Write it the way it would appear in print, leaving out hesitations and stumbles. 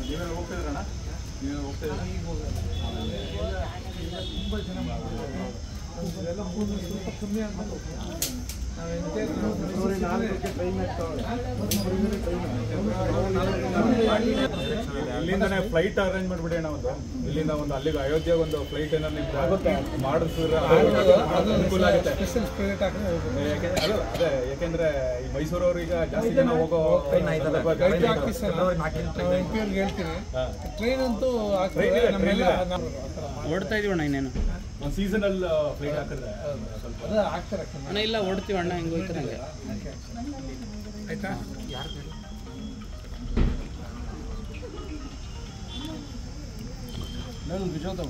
ನೀವೇನು ಹೋಗ್ತಿದ್ರಣ್ಣ ನೀವೇನು ಹೋಗ್ತಿದ್ದೀರ ತುಂಬ ಜನ ಇದೆಲ್ಲ ಸ್ವಲ್ಪ ಕಮ್ಮಿ ಇಲ್ಲಿಂದನೇ ಫ್ಲೈಟ್ ಅರೇಂಜ್ ಮಾಡಿಬಿಡಿ ಒಂದು ಇಲ್ಲಿಂದ ಒಂದು ಅಲ್ಲಿಗೆ ಅಯೋಧ್ಯೆಗೆ ಒಂದು ಫ್ಲೈಟ್ ಏನಾದ್ರು ನಿಮ್ಗೆ ಮಾಡಿಸಿದ್ರೆ ಅನುಕೂಲ ಆಗುತ್ತೆ. ಅದು ಅದೇ ಯಾಕೆಂದ್ರೆ ಈ ಮೈಸೂರವ್ರು ಈಗ ಜಾಸ್ತಿ ಜನ ಹೋಗೋ ಹೇಳ್ತೀನಿ ಟ್ರೈನ್ ಅಂತೂ ಓಡ್ತಾ ಇದೀವಣ್ಣ ಇನ್ನೇನು ಒಂದು ಸೀಸನಲ್ ಫ್ಲೈಟ್ ಹಾಕಿದ್ರೆ ಅಣ್ಣ ಇಲ್ಲ ಓಡ್ತೀವಿ ಅಣ್ಣ ಹೆಂಗೆ ಹೋಗ್ತಾರೆ ಹಂಗೆ ಆಯ್ತಾ. ನಾನು ಬಿಜೋತ